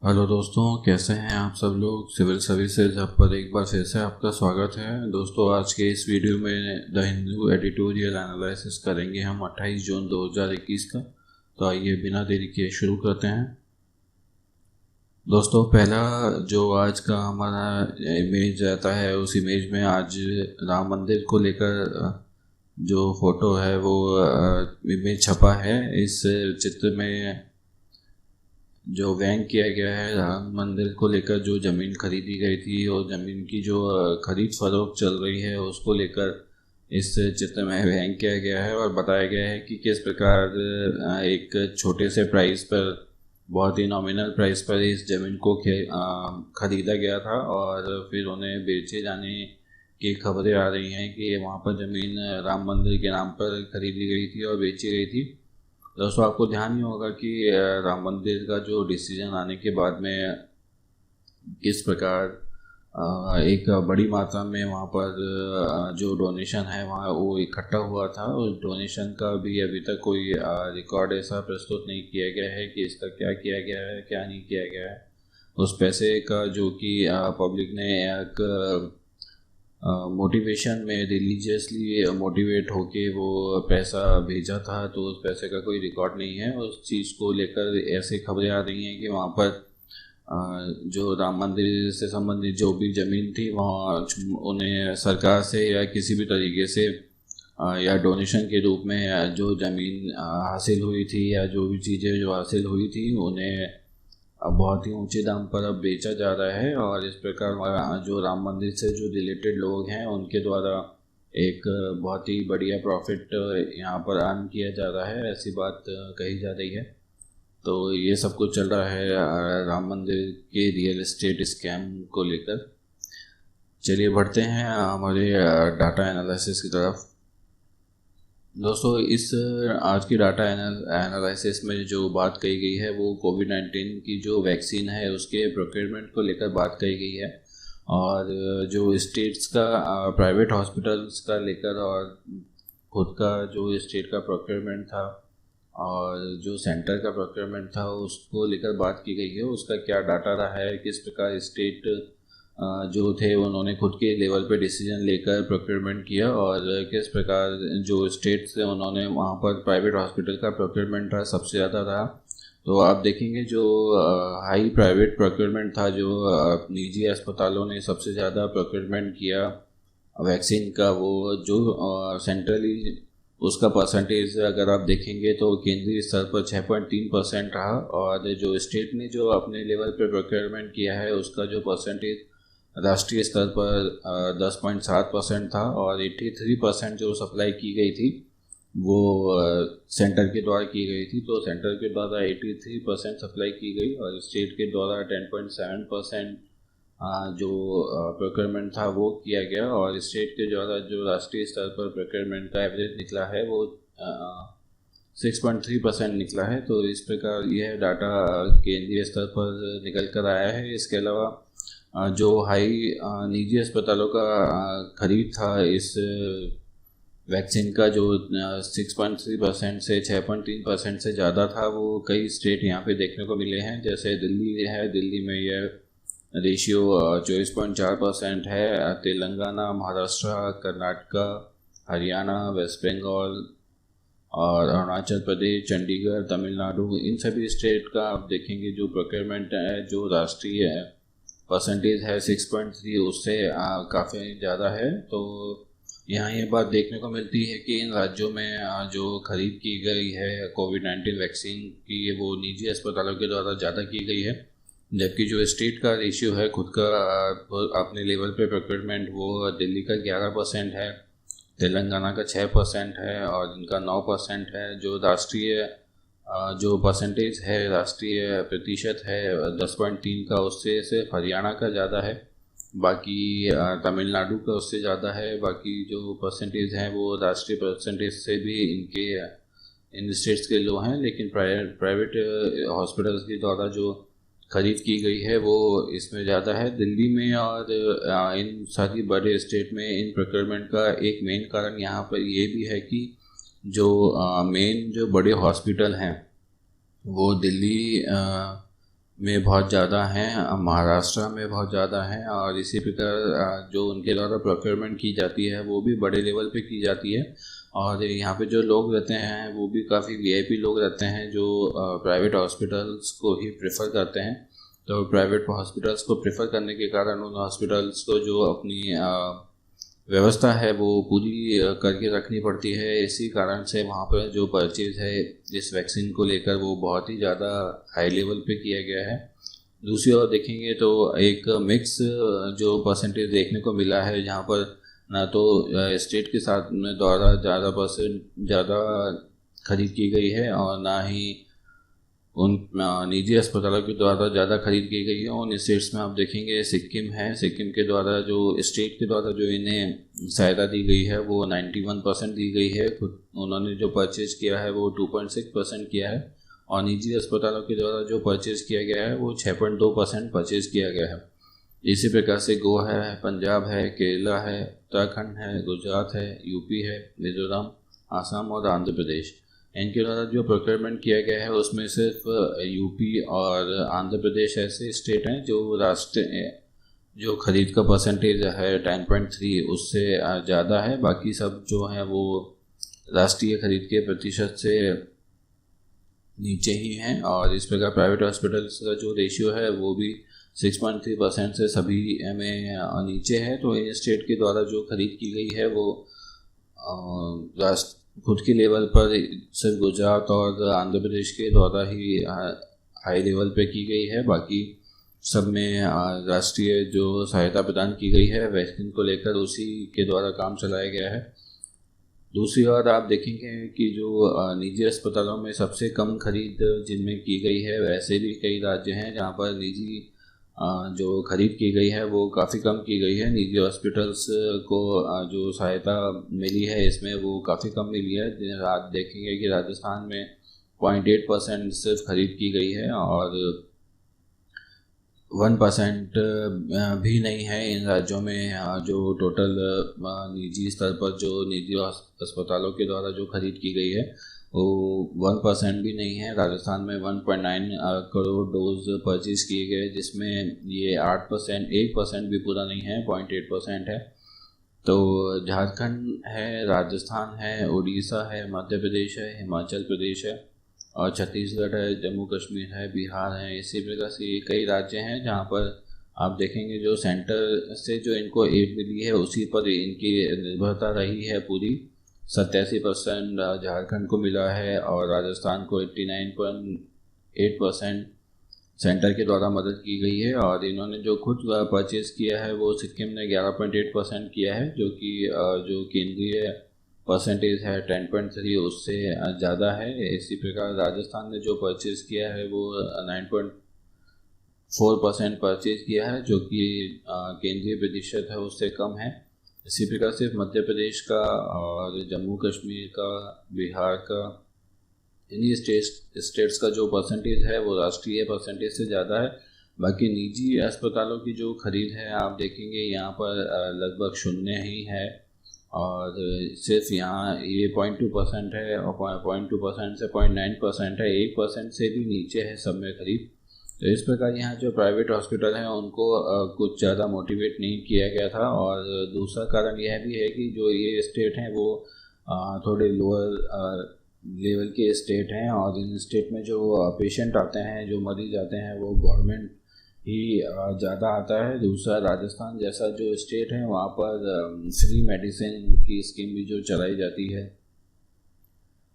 Hello दोस्तों, कैसे हैं आप सब लोग। सिविल सर्विसेज हब पर एक बार फिर से आपका स्वागत है। दोस्तों, आज के इस वीडियो में द हिंदू एडिटोरियल एनालिसिस करेंगे हम 28 जून 2021 का। तो आइए बिना देरी किए शुरू करते हैं। दोस्तों, पहला जो आज का हमारा इमेज रहता है, उस इमेज में आज राम मंदिर को लेकर जो फोटो है वो इमेज छपा है। इस चित्र में जो व्यंग किया गया है राम मंदिर को लेकर, जो ज़मीन खरीदी गई थी और ज़मीन की जो खरीद फरोख्त चल रही है उसको लेकर इस चित्र में व्यंग किया गया है और बताया गया है कि किस प्रकार एक छोटे से प्राइस पर, बहुत ही नॉमिनल प्राइस पर इस ज़मीन को खरीदा गया था और फिर उन्हें बेचे जाने की खबरें आ रही हैं कि वहाँ पर ज़मीन राम मंदिर के नाम पर खरीदी गई थी और बेची गई थी। दोस्तों, आपको ध्यान ही होगा कि राम मंदिर का जो डिसीजन आने के बाद में किस प्रकार एक बड़ी मात्रा में वहाँ पर जो डोनेशन है वहाँ वो इकट्ठा हुआ था। उस डोनेशन का भी अभी तक कोई रिकॉर्ड ऐसा प्रस्तुत नहीं किया गया है कि इसका क्या किया गया है, क्या नहीं किया गया है। उस पैसे का जो कि पब्लिक ने एक मोटिवेशन में रिलीजियसली मोटिवेट होके वो पैसा भेजा था, तो उस पैसे का कोई रिकॉर्ड नहीं है। उस चीज़ को लेकर ऐसे खबरें आ रही हैं कि वहाँ पर जो राम मंदिर से संबंधित जो भी ज़मीन थी वहाँ उन्हें सरकार से या किसी भी तरीके से या डोनेशन के रूप में जो ज़मीन हासिल हुई थी या जो भी चीज़ें जो हासिल हुई थी उन्हें अब बहुत ही ऊंचे दाम पर अब बेचा जा रहा है। और इस प्रकार जो राम मंदिर से जो रिलेटेड लोग हैं उनके द्वारा एक बहुत ही बढ़िया प्रॉफिट यहाँ पर अर्न किया जा रहा है, ऐसी बात कही जा रही है। तो ये सब कुछ चल रहा है राम मंदिर के रियल एस्टेट स्कैम को लेकर। चलिए बढ़ते हैं हमारे डाटा एनालिसिस की तरफ। दोस्तों, इस आज की डाटा एनालिसिस में जो बात कही गई है वो कोविड-19 की जो वैक्सीन है उसके प्रोक्योरमेंट को लेकर बात कही गई है। और जो स्टेट्स का प्राइवेट हॉस्पिटल्स का लेकर और खुद का जो स्टेट का प्रोक्योरमेंट था और जो सेंटर का प्रोक्योरमेंट था उसको लेकर बात की गई है। उसका क्या डाटा रहा है, किस प्रकार स्टेट जो थे उन्होंने खुद के लेवल पे डिसीजन लेकर प्रोक्योरमेंट किया और किस प्रकार जो स्टेट्स थे उन्होंने वहाँ पर प्राइवेट हॉस्पिटल का प्रोक्योरमेंट रहा सबसे ज़्यादा रहा। तो आप देखेंगे जो हाई प्राइवेट प्रोक्योरमेंट था, जो निजी अस्पतालों ने सबसे ज़्यादा प्रोक्योरमेंट किया वैक्सीन का, वो जो सेंट्रली उसका परसेंटेज अगर आप देखेंगे तो केंद्रीय स्तर पर 6.3% रहा। और जो स्टेट ने जो अपने लेवल पे प्रोक्योरमेंट किया है उसका जो परसेंटेज राष्ट्रीय स्तर पर 10.7% था। और 83% जो सप्लाई की गई थी वो सेंटर के द्वारा की गई थी। तो सेंटर के द्वारा 83% सप्लाई की गई और स्टेट के द्वारा 10.7% जो प्रोक्योरमेंट था वो किया गया। और स्टेट के द्वारा जो राष्ट्रीय स्तर पर प्रोक्योरमेंट का एवरेज निकला है वो 6.3% निकला है। तो इस प्रकार यह डाटा केंद्रीय स्तर पर निकल कर आया है। इसके अलावा जो हाई निजी अस्पतालों का खरीद था इस वैक्सीन का, जो 6.3% से 6.3% से ज़्यादा था, वो कई स्टेट यहाँ पे देखने को मिले हैं। जैसे दिल्ली है, दिल्ली में यह रेशियो 24.4% है। तेलंगाना, महाराष्ट्र, कर्नाटका, हरियाणा, वेस्ट बंगाल और अरुणाचल प्रदेश, चंडीगढ़, तमिलनाडु, इन सभी स्टेट का आप देखेंगे जो प्रोक्योरमेंट है, जो राष्ट्रीय परसेंटेज है 6.3, उससे काफ़ी ज़्यादा है। तो यहाँ ये बात देखने को मिलती है कि इन राज्यों में जो खरीद की गई है कोविड-19 वैक्सीन की, वो निजी अस्पतालों के द्वारा ज़्यादा की गई है। जबकि जो स्टेट का रेशियो है खुद का अपने लेवल पे प्रोक्योरमेंट, वो दिल्ली का 11% है, तेलंगाना का 6% है और इनका 9% है। जो राष्ट्रीय जो परसेंटेज है, राष्ट्रीय प्रतिशत है 10.3 का, उससे सिर्फ हरियाणा का ज़्यादा है। बाकी तमिलनाडु का उससे ज़्यादा है। बाकी जो परसेंटेज हैं वो राष्ट्रीय परसेंटेज से भी इन स्टेट्स के लो हैं। लेकिन प्राइवेट हॉस्पिटल्स के द्वारा जो खरीद की गई है वो इसमें ज़्यादा है दिल्ली में। और इन सारी बड़े स्टेट में इन प्रोक्योरमेंट का एक मेन कारण यहाँ पर ये भी है कि जो मेन जो बड़े हॉस्पिटल हैं वो दिल्ली में बहुत ज़्यादा हैं, महाराष्ट्र में बहुत ज़्यादा हैं, और इसी प्रकार जो उनके द्वारा प्रोक्योरमेंट की जाती है वो भी बड़े लेवल पे की जाती है। और यहाँ पे जो लोग रहते हैं वो भी काफ़ी वीआईपी लोग रहते हैं जो प्राइवेट हॉस्पिटल्स को ही प्रेफर करते हैं। तो प्राइवेट हॉस्पिटल्स को प्रेफर करने के कारण उन हॉस्पिटल्स को जो अपनी व्यवस्था है वो पूरी करके रखनी पड़ती है। इसी कारण से वहाँ पर जो परचेज़ है इस वैक्सीन को लेकर वो बहुत ही ज़्यादा हाई लेवल पे किया गया है। दूसरी ओर देखेंगे तो एक मिक्स जो परसेंटेज देखने को मिला है, जहाँ पर ना तो स्टेट के साथ में द्वारा ज़्यादा परसेंट ज़्यादा खरीद की गई है और ना ही उन निजी अस्पतालों के द्वारा ज़्यादा खरीद की गई है। उन स्टेट्स में आप देखेंगे सिक्किम है, सिक्किम के द्वारा जो स्टेट के द्वारा जो इन्हें सहायता दी गई है वो 91% दी गई है। खुद उन्होंने जो परचेज किया है वो 2.6% किया है, और निजी अस्पतालों के द्वारा जो परचेज किया गया है वो 6.2% परचेज किया गया है। इसी प्रकार से गोवा है, पंजाब है, केरला है, उत्तराखंड है, गुजरात है, यूपी है, मिजोरम, आसाम और आंध्र प्रदेश, इनके द्वारा जो प्रोक्योरमेंट किया गया है उसमें सिर्फ यूपी और आंध्र प्रदेश ऐसे स्टेट हैं जो राष्ट्रीय जो खरीद का परसेंटेज है 10.3 उससे ज़्यादा है। बाकी सब जो है वो राष्ट्रीय खरीद के प्रतिशत से नीचे ही हैं। और इस प्रकार प्राइवेट हॉस्पिटल्स का जो रेशियो है वो भी 6.3% से सभी में नीचे है। तो इन स्टेट के द्वारा जो खरीद की गई है वो राष्ट्र खुद की लेवल पर सिर्फ गुजरात और आंध्र प्रदेश के द्वारा ही हाई लेवल पे की गई है। बाकी सब में राष्ट्रीय जो सहायता प्रदान की गई है वैक्सीन को लेकर उसी के द्वारा काम चलाया गया है। दूसरी ओर आप देखेंगे कि जो निजी अस्पतालों में सबसे कम खरीद जिनमें की गई है, वैसे भी कई राज्य हैं जहाँ पर निजी जो खरीद की गई है वो काफ़ी कम की गई है। निजी हॉस्पिटल्स को जो सहायता मिली है इसमें वो काफ़ी कम मिली है। आप देखेंगे कि राजस्थान में 0.8% सिर्फ खरीद की गई है, और 1% भी नहीं है इन राज्यों में जो टोटल निजी स्तर पर जो निजी अस्पतालों के द्वारा जो खरीद की गई है वो 1% भी नहीं है। राजस्थान में 1.9 करोड़ डोज परचेज किए गए, जिसमें ये 1% भी पूरा नहीं है, 0.8% है। तो झारखंड है, राजस्थान है, उड़ीसा है, मध्य प्रदेश है, हिमाचल प्रदेश है और छत्तीसगढ़ है, जम्मू कश्मीर है, बिहार है। इसी प्रकार से कई राज्य हैं जहाँ पर आप देखेंगे जो सेंटर से जो इनको एड मिली है उसी पर इनकी निर्भरता रही है पूरी। 87% झारखंड को मिला है और राजस्थान को 89.8% सेंटर के द्वारा मदद की गई है। और इन्होंने जो खुद परचेज़ किया है वो सिक्किम ने 11.8% किया है, जो कि जो केंद्रीय परसेंटेज है 10.3 उससे ज़्यादा है। इसी प्रकार राजस्थान ने जो परचेज़ किया है वो 9.4% परचेज़ किया है, जो कि केंद्रीय प्रतिशत है उससे कम है। इसी प्रकार से मध्य प्रदेश का और जम्मू कश्मीर का, बिहार का, इन्हीं स्टेट्स का जो परसेंटेज है वो राष्ट्रीय परसेंटेज से ज़्यादा है। बाकी निजी अस्पतालों की जो खरीद है आप देखेंगे यहाँ पर लगभग शून्य ही है, और सिर्फ यहाँ ये 0.2% है, और 0.2% से 0.9% है, 1% से भी नीचे है सब में खरीद। तो इस प्रकार यहाँ जो प्राइवेट हॉस्पिटल हैं उनको कुछ ज़्यादा मोटिवेट नहीं किया गया था। और दूसरा कारण यह भी है कि जो ये स्टेट हैं वो थोड़े लोअर लेवल के स्टेट हैं, और इन स्टेट में जो पेशेंट आते हैं, जो मरीज आते हैं वो गवर्नमेंट ही ज़्यादा आता है। दूसरा राजस्थान जैसा जो स्टेट है वहाँ पर फ्री मेडिसिन की स्कीम भी जो चलाई जाती है,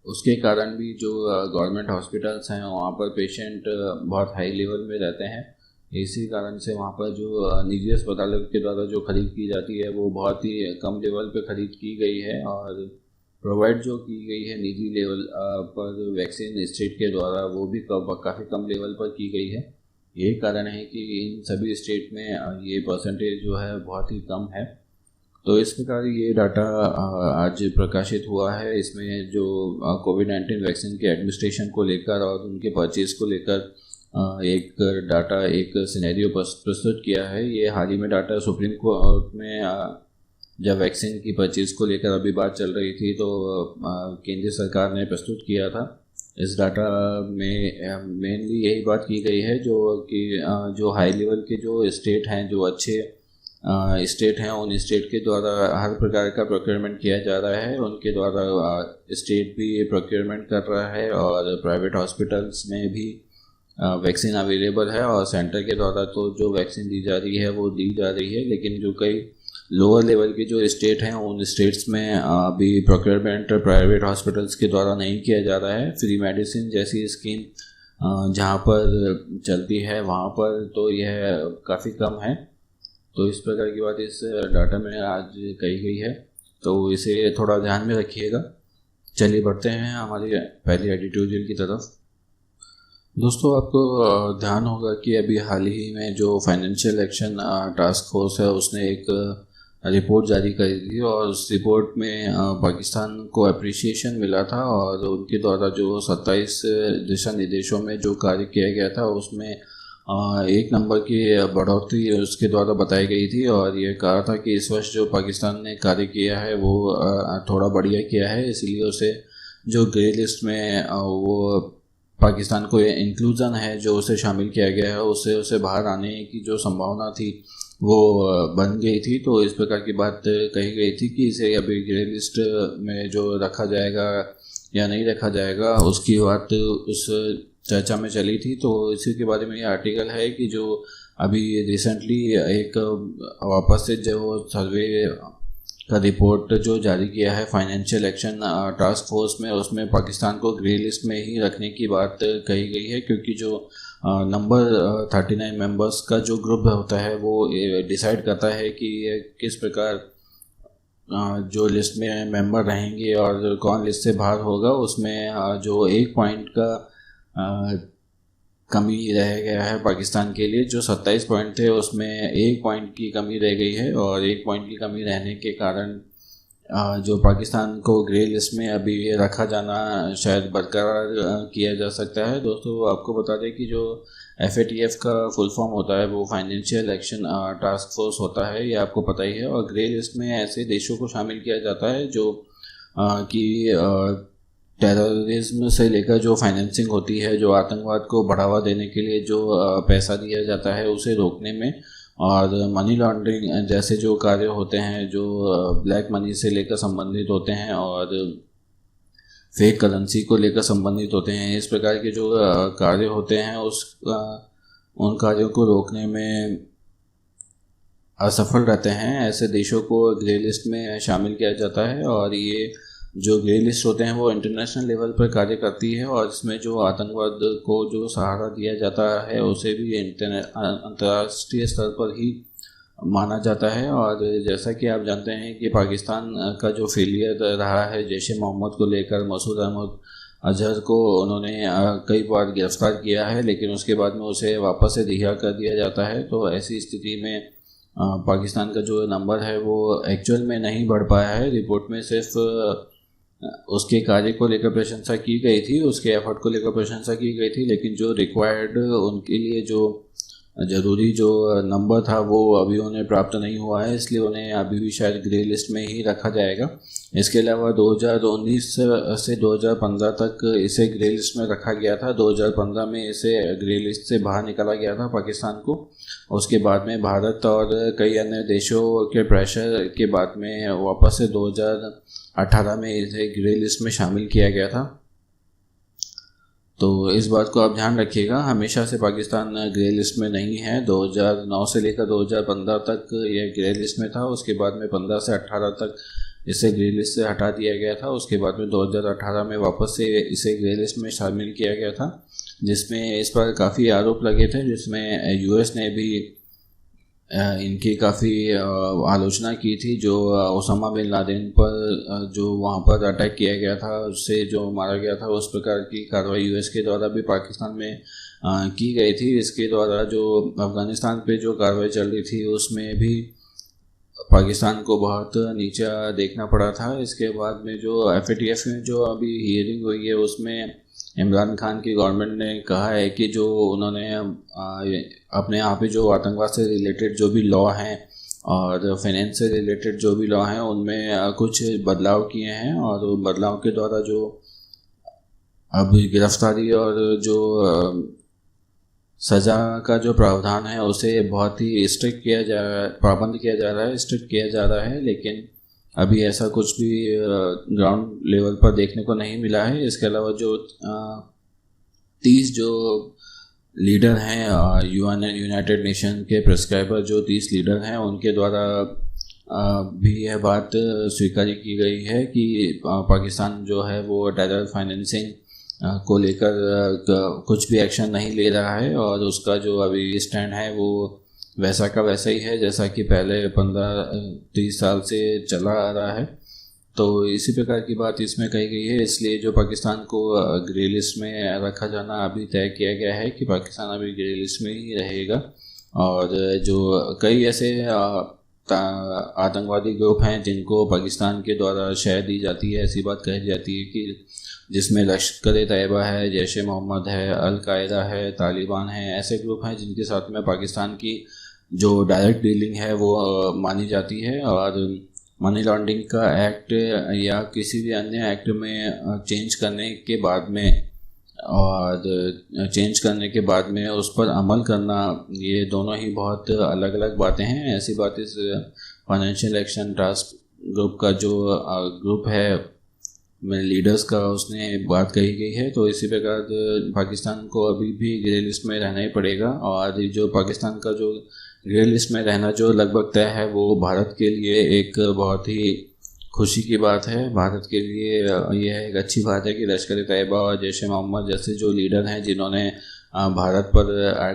उसके कारण भी जो गवर्नमेंट हॉस्पिटल्स हैं वहाँ पर पेशेंट बहुत हाई लेवल में रहते हैं। इसी कारण से वहाँ पर जो निजी अस्पतालों के द्वारा जो खरीद की जाती है वो बहुत ही कम लेवल पे खरीद की गई है, और प्रोवाइड जो की गई है निजी लेवल पर वैक्सीन स्टेट के द्वारा वो भी काफ़ी कम लेवल पर की गई है। यही कारण है कि इन सभी स्टेट में ये परसेंटेज जो है बहुत ही कम है। तो इस प्रकार ये डाटा आज प्रकाशित हुआ है। इसमें जो कोविड-19 वैक्सीन के एडमिनिस्ट्रेशन को लेकर और उनके परचेज को लेकर एक डाटा, एक सिनेरियो प्रस्तुत किया है। ये हाल ही में डाटा सुप्रीम कोर्ट में जब वैक्सीन की परचेज को लेकर अभी बात चल रही थी तो केंद्र सरकार ने प्रस्तुत किया था। इस डाटा में मेनली यही बात की गई है जो कि जो हाई लेवल के जो स्टेट हैं, जो अच्छे स्टेट हैं, उन स्टेट के द्वारा हर प्रकार का प्रोक्योरमेंट किया जा रहा है। उनके द्वारा स्टेट भी प्रोक्योरमेंट कर रहा है और प्राइवेट हॉस्पिटल्स में भी वैक्सीन अवेलेबल है, और सेंटर के द्वारा तो जो वैक्सीन दी जा रही है वो दी जा रही है। लेकिन जो कई लोअर लेवल के जो स्टेट हैं, उन स्टेट्स में अभी प्रोक्योरमेंट प्राइवेट हॉस्पिटल्स के द्वारा नहीं किया जा रहा है। फ्री मेडिसिन जैसी स्कीम जहाँ पर चलती है वहाँ पर तो यह काफ़ी कम है। तो इस प्रकार की बात इस डाटा में आज कही गई है, तो इसे थोड़ा ध्यान में रखिएगा। चलिए बढ़ते हैं हमारी पहली एडिटोरियल की तरफ। दोस्तों, आपको ध्यान होगा कि अभी हाल ही में जो फाइनेंशियल एक्शन टास्क फोर्स है उसने एक रिपोर्ट जारी करी थी, और उस रिपोर्ट में पाकिस्तान को अप्रिसिएशन मिला था, और उनके द्वारा जो 27 दिशा निर्देशों में जो कार्य किया गया था उसमें एक नंबर की बढ़ोतरी उसके द्वारा बताई गई थी। और ये कहा था कि इस वर्ष जो पाकिस्तान ने कार्य किया है वो थोड़ा बढ़िया किया है, इसलिए उसे जो ग्रे लिस्ट में वो पाकिस्तान को इंक्लूज़न है जो उसे शामिल किया गया है, उससे उसे बाहर आने की जो संभावना थी वो बन गई थी। तो इस प्रकार की बात कही गई थी कि इसे अभी ग्रे लिस्ट में जो रखा जाएगा या नहीं रखा जाएगा, उसकी बात उस चर्चा में चली थी। तो इसी के बारे में ये आर्टिकल है कि जो अभी रिसेंटली एक वापस से जो सर्वे का रिपोर्ट जो जारी किया है फाइनेंशियल एक्शन टास्क फोर्स में, उसमें पाकिस्तान को ग्रे लिस्ट में ही रखने की बात कही गई है, क्योंकि जो नंबर 39 मेंबर्स का जो ग्रुप होता है वो डिसाइड करता है कि ये किस प्रकार जो लिस्ट में मेंबर रहेंगे और कौन लिस्ट से बाहर होगा। उसमें जो एक पॉइंट का कमी रह गया है पाकिस्तान के लिए। जो 27 पॉइंट थे उसमें एक पॉइंट की कमी रह गई है, और एक पॉइंट की कमी रहने के कारण जो पाकिस्तान को ग्रे लिस्ट में अभी रखा जाना शायद बरकरार किया जा सकता है। दोस्तों, आपको बता दें कि जो FATF का फुल फॉर्म होता है वो फाइनेंशियल एक्शन टास्क फोर्स होता है, ये आपको पता ही है। और ग्रे लिस्ट में ऐसे देशों को शामिल किया जाता है जो कि टेररिज्म से लेकर जो फाइनेंसिंग होती है, जो आतंकवाद को बढ़ावा देने के लिए जो पैसा दिया जाता है उसे रोकने में, और मनी लॉन्ड्रिंग जैसे जो कार्य होते हैं जो ब्लैक मनी से लेकर संबंधित होते हैं और फेक करेंसी को लेकर संबंधित होते हैं। इस प्रकार के जो कार्य होते हैं उन कार्यों को रोकने में असफल रहते हैं, ऐसे देशों को ग्रे लिस्ट में शामिल किया जाता है। और ये जो ग्रे लिस्ट होते हैं वो इंटरनेशनल लेवल पर कार्य करती है, और इसमें जो आतंकवाद को जो सहारा दिया जाता है उसे भी अंतर्राष्ट्रीय स्तर पर ही माना जाता है। और जैसा कि आप जानते हैं कि पाकिस्तान का जो फेलियर रहा है जैश ए मोहम्मद को लेकर, मसूद अहमद अजहर को उन्होंने कई बार गिरफ्तार किया है, लेकिन उसके बाद में उसे वापस से रिहा कर दिया जाता है। तो ऐसी स्थिति में पाकिस्तान का जो नंबर है वो एक्चुअल में नहीं बढ़ पाया है। रिपोर्ट में सिर्फ उसके कार्य को लेकर प्रशंसा की गई थी, उसके एफर्ट को लेकर प्रशंसा की गई थी, लेकिन जो रिक्वायर्ड उनके लिए जो ज़रूरी जो नंबर था वो अभी उन्हें प्राप्त नहीं हुआ है, इसलिए उन्हें अभी भी शायद ग्रे लिस्ट में ही रखा जाएगा। इसके अलावा 2019 से 2015 तक इसे ग्रे लिस्ट में रखा गया था। 2015 में इसे ग्रे लिस्ट से बाहर निकाला गया था पाकिस्तान को। उसके बाद में भारत और कई अन्य देशों के प्रेशर के बाद में वापस से 2018 में इसे ग्रे लिस्ट में शामिल किया गया था। तो इस बात को आप ध्यान रखिएगा, हमेशा से पाकिस्तान ग्रे लिस्ट में नहीं है। 2009 से लेकर 2015 तक यह ग्रे लिस्ट में था, उसके बाद में 15 से 18 तक इसे ग्रे लिस्ट से हटा दिया गया था। उसके बाद में 2018 में वापस से इसे ग्रे लिस्ट में शामिल किया गया था, जिसमें इस पर काफ़ी आरोप लगे थे, जिसमें यूएस ने भी इनकी काफ़ी आलोचना की थी। जो ओसामा बिन लादेन पर जो वहाँ पर अटैक किया गया था, उससे जो मारा गया था, उस प्रकार की कार्रवाई यूएस के द्वारा भी पाकिस्तान में की गई थी। इसके द्वारा जो अफ़गानिस्तान पे जो कार्रवाई चल रही थी उसमें भी पाकिस्तान को बहुत नीचा देखना पड़ा था। इसके बाद में जो FATF में जो अभी हियरिंग हुई है उसमें इमरान खान की गवर्नमेंट ने कहा है कि जो उन्होंने अपने यहाँ पे जो आतंकवाद से रिलेटेड जो भी लॉ हैं और फाइनेंस से रिलेटेड जो भी लॉ हैं उनमें कुछ बदलाव किए हैं, और बदलाव के द्वारा जो अब गिरफ्तारी और जो सज़ा का जो प्रावधान है उसे बहुत ही स्ट्रिक्ट किया जा रहा है, पाबंद किया जा रहा है, स्ट्रिक्ट किया जा रहा है, लेकिन अभी ऐसा कुछ भी ग्राउंड लेवल पर देखने को नहीं मिला है। इसके अलावा जो 30 जो लीडर हैं यूनाइटेड नेशन के प्रिस्क्राइबर, जो 30 लीडर हैं उनके द्वारा भी यह बात स्वीकार की गई है कि पाकिस्तान जो है वो टेरर फाइनेंसिंग को लेकर कुछ भी एक्शन नहीं ले रहा है, और उसका जो अभी स्टैंड है वो वैसा का वैसा ही है जैसा कि पहले 15-30 साल से चला आ रहा है। तो इसी प्रकार की बात इसमें कही गई है, इसलिए जो पाकिस्तान को ग्रे लिस्ट में रखा जाना अभी तय किया गया है कि पाकिस्तान अभी ग्रे लिस्ट में ही रहेगा। और जो कई ऐसे आतंकवादी ग्रुप हैं जिनको पाकिस्तान के द्वारा शह दी जाती है, ऐसी बात कही जाती है कि जिसमें लश्कर तैयबा है, जैश ए मोहम्मद है, अल कायदा है, तालिबान है, ऐसे ग्रुप हैं जिनके साथ में पाकिस्तान की जो डायरेक्ट डीलिंग है वो मानी जाती है। और मनी लॉन्ड्रिंग का एक्ट या किसी भी अन्य एक्ट में चेंज करने के बाद में उस पर अमल करना, ये दोनों ही बहुत अलग अलग बातें हैं। ऐसी बात इस फाइनेंशियल एक्शन टास्क ग्रुप का जो ग्रुप है में लीडर्स का, उसने बात कही गई है। तो इसी प्रकार पाकिस्तान को अभी भी ग्रे लिस्ट में रहना ही पड़ेगा। और जो पाकिस्तान का जो ग्रे लिस्ट में रहना जो लगभग तय है, वो भारत के लिए एक बहुत ही खुशी की बात है। भारत के लिए यह एक अच्छी बात है कि लश्कर तैयबा और जैश ए मोहम्मद जैसे जो लीडर हैं जिन्होंने भारत पर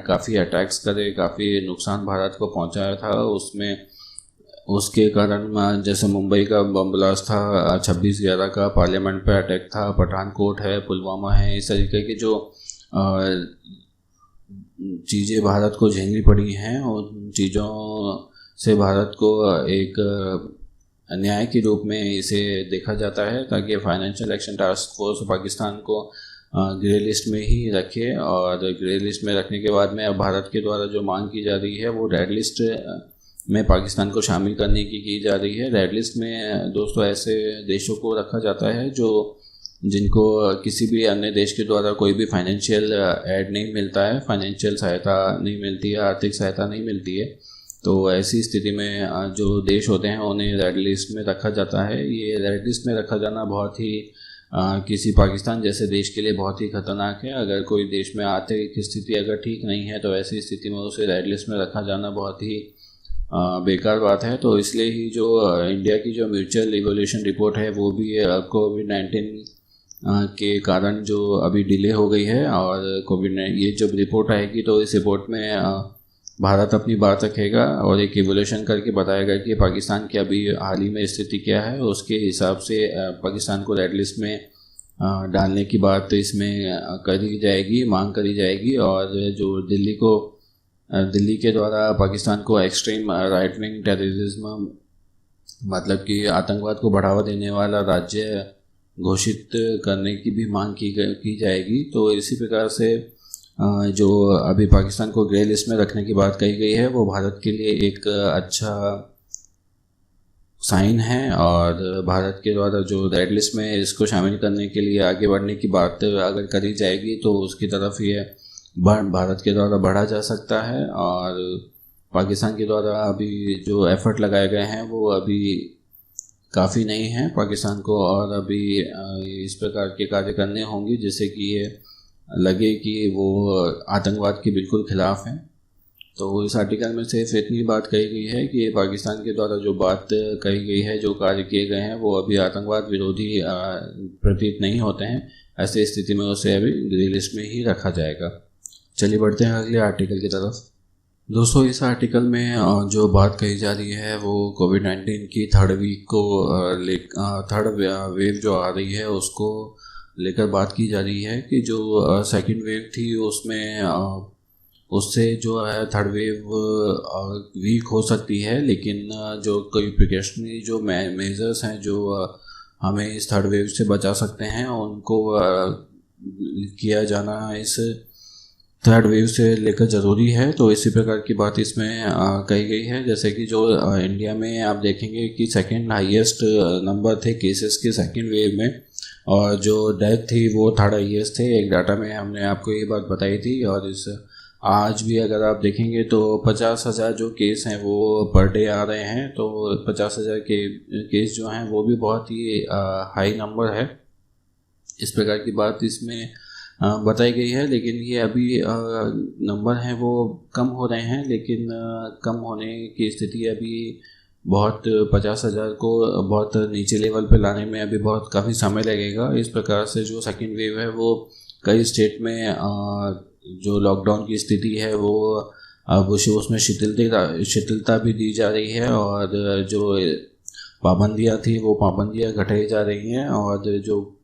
काफ़ी अटैक्स करे, काफ़ी नुकसान भारत को पहुंचाया था, उसके कारण जैसे मुंबई का बम ब्लास्ट था, 26/11 का पार्लियामेंट पे अटैक था, पठानकोट है, पुलवामा है, इस तरीके की जो चीज़ें भारत को झेलनी पड़ी हैं, उन चीज़ों से भारत को एक न्याय के रूप में इसे देखा जाता है, ताकि financial action task force Pakistan को ग्रे लिस्ट में ही रखे। और ग्रे लिस्ट में रखने के बाद में अब भारत के द्वारा जो मांग की जा रही है वो रेड लिस्ट में पाकिस्तान को शामिल करने की जा रही है। रेड लिस्ट में दोस्तों ऐसे देशों को रखा जाता है जिनको किसी भी अन्य देश के द्वारा कोई भी फाइनेंशियल एड नहीं मिलता है, फाइनेंशियल सहायता नहीं मिलती है, आर्थिक सहायता नहीं मिलती है। तो ऐसी स्थिति में जो देश होते हैं उन्हें रेड लिस्ट में रखा जाता है। ये रेड लिस्ट में रखा जाना बहुत ही किसी पाकिस्तान जैसे देश के लिए बहुत ही खतरनाक है। अगर कोई देश में आर्थिक स्थिति अगर ठीक नहीं है तो ऐसी स्थिति में उसे रेड लिस्ट में रखा जाना बहुत ही बेकार बात है। तो इसलिए ही जो इंडिया की जो म्यूचुअल इवोल्यूशन रिपोर्ट है वो भी कोविड-19 के कारण जो अभी डिले हो गई है। और ये जब रिपोर्ट आएगी तो इस रिपोर्ट में भारत अपनी बात रखेगा और एक इवोल्यूशन करके बताएगा कि पाकिस्तान की अभी हाल ही में स्थिति क्या है, उसके हिसाब से पाकिस्तान को रेड लिस्ट में डालने की बात इसमें करी जाएगी, मांग करी जाएगी। और जो दिल्ली के द्वारा पाकिस्तान को एक्सट्रीम राइट विंग टेररिज्म, मतलब कि आतंकवाद को बढ़ावा देने वाला राज्य घोषित करने की भी मांग की जाएगी। तो इसी प्रकार से जो अभी पाकिस्तान को ग्रे लिस्ट में रखने की बात कही गई है वो भारत के लिए एक अच्छा साइन है। और भारत के द्वारा जो रेड लिस्ट में इसको शामिल करने के लिए आगे बढ़ने की बात अगर करी जाएगी तो उसकी तरफ ये भारत के द्वारा बढ़ा जा सकता है। और पाकिस्तान के द्वारा अभी जो एफर्ट लगाए गए हैं वो अभी काफ़ी नहीं है पाकिस्तान को, और अभी इस प्रकार के कार्य करने होंगे जिससे कि ये लगे कि वो आतंकवाद के बिल्कुल ख़िलाफ़ हैं। तो इस आर्टिकल में सिर्फ इतनी बात कही गई है कि पाकिस्तान के द्वारा जो बात कही गई है, जो कार्य किए गए हैं वो अभी आतंकवाद विरोधी प्रतीत नहीं होते हैं। ऐसी स्थिति में उसे अभी ग्रे लिस्ट में ही रखा जाएगा। चलिए बढ़ते हैं अगले आर्टिकल की तरफ। दोस्तों इस आर्टिकल में जो बात कही जा रही है वो कोविड-19 की थर्ड वेव जो आ रही है उसको लेकर बात की जा रही है कि जो सेकंड वेव थी उसमें उससे जो है थर्ड वेव वीक हो सकती है, लेकिन जो कोई प्रिकॉशनरी जो मेजर्स हैं जो हमें इस थर्ड वेव से बचा सकते हैं उनको किया जाना इस थर्ड वेव से लेकर ज़रूरी है। तो इसी प्रकार की बात इसमें कही गई है। जैसे कि जो इंडिया में आप देखेंगे कि सेकंड हाईएस्ट नंबर थे केसेस के सेकंड वेव में, और जो डेथ थी वो 3.5 थे। एक डाटा में हमने आपको ये बात बताई थी। और इस आज भी अगर आप देखेंगे तो 50,000 जो केस हैं वो पर डे आ रहे हैं। तो 50,000 के केस जो हैं वो भी बहुत ही हाई नंबर है। इस प्रकार की बात इसमें बताई गई है। लेकिन ये अभी नंबर हैं वो कम हो रहे हैं, लेकिन कम होने की स्थिति अभी बहुत 50,000 को बहुत नीचे लेवल पे लाने में अभी बहुत काफ़ी समय लगेगा। इस प्रकार से जो सेकेंड वेव है वो कई स्टेट में जो लॉकडाउन की स्थिति है वो अब उसमें शिथिलता भी दी जा रही है। और जो पाबंदियाँ थी वो पाबंदियाँ घटाई जा रही हैं। और जो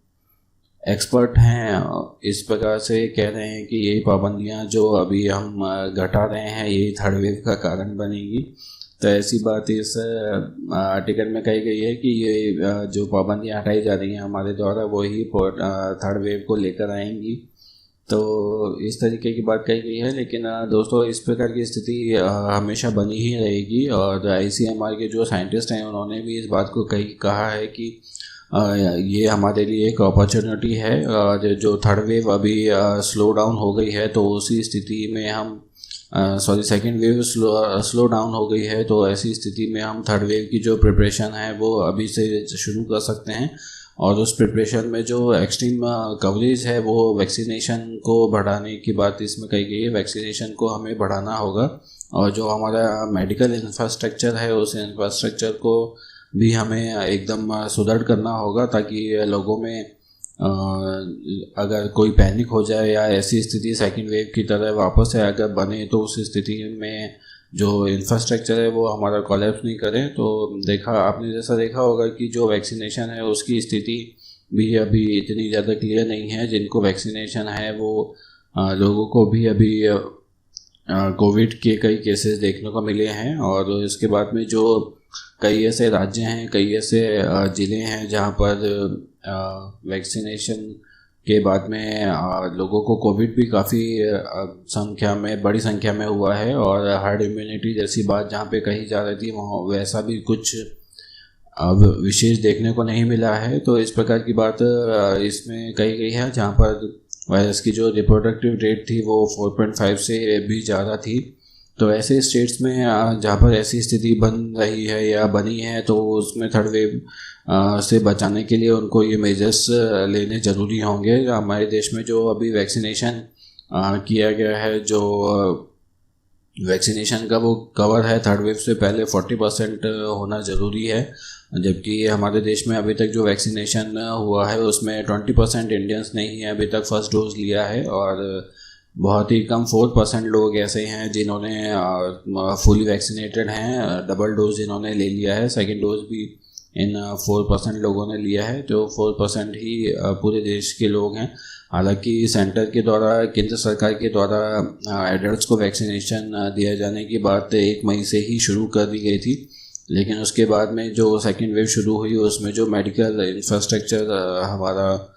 एक्सपर्ट हैं इस प्रकार से कह रहे हैं कि यही पाबंदियां जो अभी हम घटा रहे हैं यही थर्ड वेव का कारण बनेगी। तो ऐसी बात इस आर्टिकल में कही गई है कि ये जो पाबंदियां हटाई जा रही हैं हमारे द्वारा वो ही थर्ड वेव को लेकर आएंगी। तो इस तरीके की बात कही गई है। लेकिन दोस्तों इस प्रकार की स्थिति हमेशा बनी ही रहेगी। और ICMR के जो साइंटिस्ट हैं उन्होंने भी इस बात को कहा है कि ये हमारे लिए एक अपॉर्चुनिटी है। और जो थर्ड वेव अभी स्लो डाउन हो गई है तो उसी स्थिति में हम सेकेंड वेव स्लो डाउन हो गई है तो ऐसी स्थिति में हम थर्ड वेव की जो प्रिपरेशन है वो अभी से शुरू कर सकते हैं। और उस प्रिपरेशन में जो एक्सट्रीम कवरेज है वो वैक्सीनेशन को बढ़ाने की बात इसमें कही गई है। वैक्सीनेशन को हमें बढ़ाना होगा। और जो हमारा मेडिकल इंफ्रास्ट्रक्चर है उस इंफ्रास्ट्रक्चर को भी हमें एकदम सुदृढ़ करना होगा, ताकि लोगों में अगर कोई पैनिक हो जाए या ऐसी स्थिति सेकेंड वेव की तरह वापस से अगर बने तो उस स्थिति में जो इंफ्रास्ट्रक्चर है वो हमारा कोलैप्स नहीं करे। तो आपने जैसा देखा होगा कि जो वैक्सीनेशन है उसकी स्थिति भी अभी इतनी ज़्यादा क्लियर नहीं है। जिनको वैक्सीनेशन है वो लोगों को भी अभी कोविड के कई केसेस देखने को मिले हैं। और इसके बाद में जो कई ऐसे राज्य हैं, कई ऐसे ज़िले हैं जहाँ पर वैक्सीनेशन के बाद में लोगों को कोविड भी काफ़ी बड़ी संख्या में हुआ है। और हर्ड इम्यूनिटी जैसी बात जहाँ पे कही जा रही थी वहाँ वैसा भी कुछ अब विशेष देखने को नहीं मिला है। तो इस प्रकार की बात इसमें कही गई है, जहाँ पर वायरस की जो रिप्रोडक्टिव रेट थी वो 4.5 से भी ज़्यादा थी। तो ऐसे स्टेट्स में जहाँ पर ऐसी स्थिति बन रही है या बनी है तो उसमें थर्ड वेव से बचाने के लिए उनको ये मेजर्स लेने ज़रूरी होंगे। हमारे देश में जो अभी वैक्सीनेशन किया गया है, जो वैक्सीनेशन का वो कवर है थर्ड वेव से पहले 40% होना ज़रूरी है। जबकि हमारे देश में अभी तक जो वैक्सीनेशन हुआ है उसमें 20% इंडियंस ने ही अभी तक फर्स्ट डोज लिया है। और बहुत ही कम 4% लोग ऐसे हैं जिन्होंने फुली वैक्सीनेटेड हैं, डबल डोज जिन्होंने ले लिया है। सेकेंड डोज भी इन 4% लोगों ने लिया है। तो 4% ही पूरे देश के लोग हैं। हालांकि सेंटर के द्वारा, केंद्र सरकार के द्वारा एडल्ट्स को वैक्सीनेशन दिया जाने की बात 1 मई से ही शुरू कर दी गई थी। लेकिन उसके बाद में जो सेकेंड वेव शुरू हुई उसमें जो मेडिकल इंफ्रास्ट्रक्चर हमारा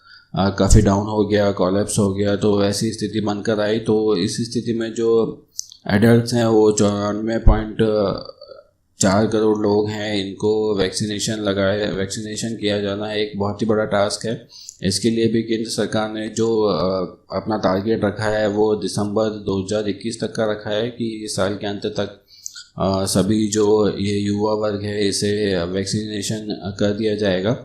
काफ़ी डाउन हो गया, कोलैप्स हो गया। तो ऐसी स्थिति बनकर आई। तो इस स्थिति में जो एडल्ट्स हैं वो 94.4 करोड़ लोग हैं, इनको वैक्सीनेशन किया जाना एक बहुत ही बड़ा टास्क है। इसके लिए भी केंद्र सरकार ने जो अपना टारगेट रखा है वो दिसंबर 2021 तक का रखा है कि इस साल के अंत तक सभी जो ये युवा वर्ग है इसे वैक्सीनेशन कर दिया जाएगा,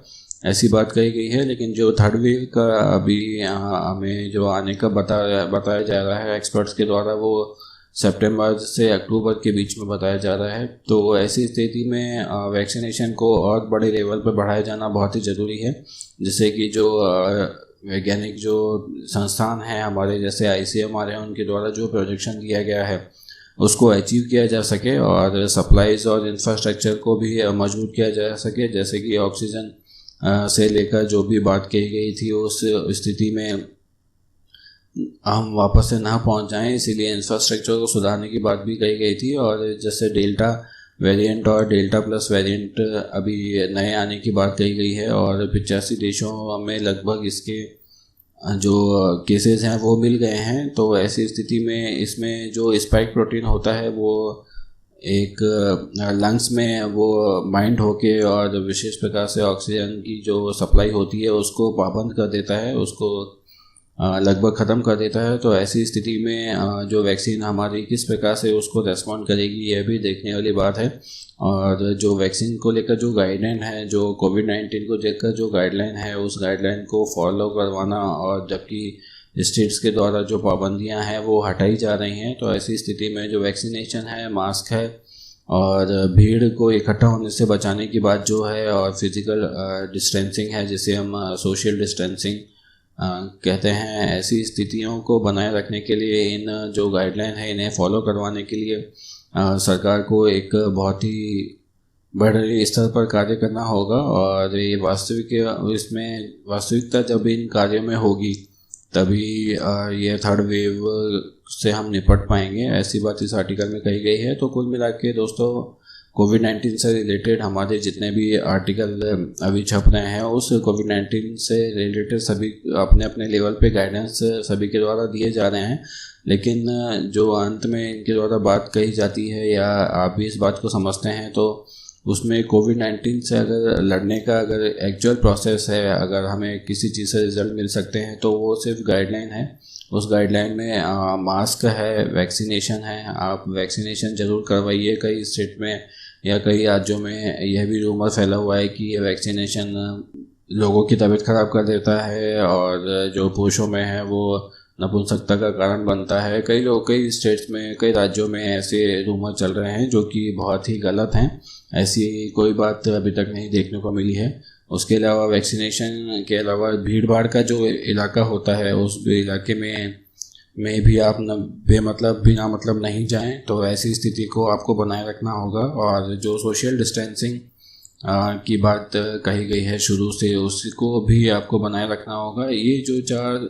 ऐसी बात कही गई है। लेकिन जो थर्ड वेव का अभी हमें जो आने का बताया जा रहा है एक्सपर्ट्स के द्वारा वो सितंबर से अक्टूबर के बीच में बताया जा रहा है। तो ऐसी स्थिति में वैक्सीनेशन को और बड़े लेवल पर बढ़ाया जाना बहुत ही ज़रूरी है, जिससे कि जो वैज्ञानिक जो संस्थान हैं हमारे जैसे ICMR हैं उनके द्वारा जो प्रोजेक्शन दिया गया है उसको अचीव किया जा सके और सप्लाईज और इंफ्रास्ट्रक्चर को भी मजबूत किया जा सके। जैसे कि ऑक्सीजन से लेकर जो भी बात कही गई थी उस स्थिति में हम वापस से ना पहुंच जाएं, इसीलिए इंफ्रास्ट्रक्चर को सुधारने की बात भी कही गई थी। और जैसे डेल्टा वेरिएंट और डेल्टा प्लस वेरिएंट अभी नए आने की बात कही गई है और 85 देशों में लगभग इसके जो केसेस हैं वो मिल गए हैं। तो ऐसी स्थिति में इसमें जो स्पाइक प्रोटीन होता है वो एक लंग्स में वो बाइंड होके और विशेष प्रकार से ऑक्सीजन की जो सप्लाई होती है उसको पाबंद कर देता है, उसको लगभग ख़त्म कर देता है। तो ऐसी स्थिति में जो वैक्सीन हमारी किस प्रकार से उसको रेस्पॉन्ड करेगी, यह भी देखने वाली बात है। और जो वैक्सीन को लेकर जो गाइडलाइन है, जो कोविड-19 को लेकर जो गाइडलाइन है, उस गाइडलाइन को फॉलो करवाना, और जबकि स्टेट्स के द्वारा जो पाबंदियां हैं वो हटाई जा रही हैं, तो ऐसी स्थिति में जो वैक्सीनेशन है, मास्क है, और भीड़ को इकट्ठा होने से बचाने की बात जो है, और फिज़िकल डिस्टेंसिंग है जिसे हम सोशल डिस्टेंसिंग कहते हैं, ऐसी स्थितियों को बनाए रखने के लिए इन जो गाइडलाइन है इन्हें फॉलो करवाने के लिए सरकार को एक बहुत ही बड़े स्तर पर कार्य करना होगा। और ये वास्तविकता जब इन कार्यों में होगी तभी ये थर्ड वेव से हम निपट पाएंगे, ऐसी बात इस आर्टिकल में कही गई है। तो कुल मिला के दोस्तों, कोविड-19 से रिलेटेड हमारे जितने भी आर्टिकल अभी छप रहे हैं, उस कोविड-19 से रिलेटेड सभी अपने अपने लेवल पे गाइडेंस सभी के द्वारा दिए जा रहे हैं, लेकिन जो अंत में इनके द्वारा बात कही जाती है या आप भी इस बात को समझते हैं, तो उसमें कोविड-19 से अगर लड़ने का अगर एक्चुअल प्रोसेस है, अगर हमें किसी चीज़ से रिजल्ट मिल सकते हैं तो वो सिर्फ गाइडलाइन है। उस गाइडलाइन में मास्क है, वैक्सीनेशन है, आप वैक्सीनेशन ज़रूर करवाइए। कई स्टेट में या कई राज्यों में यह भी रूमर फैला हुआ है कि ये वैक्सीनेशन लोगों की तबीयत ख़राब कर देता है, और जो पुरुषों में है वो नपुंसकता का कारण बनता है। कई स्टेट्स में, कई राज्यों में ऐसे रूमर चल रहे हैं जो कि बहुत ही गलत हैं। ऐसी कोई बात अभी तक नहीं देखने को मिली है। उसके अलावा वैक्सीनेशन के अलावा भीड़ भाड़ का जो इलाका होता है, उस इलाके में भी आप बिना मतलब नहीं जाएं, तो ऐसी स्थिति को आपको बनाए रखना होगा। और जो सोशल डिस्टेंसिंग की बात कही गई है शुरू से, उसको भी आपको बनाए रखना होगा। ये जो 4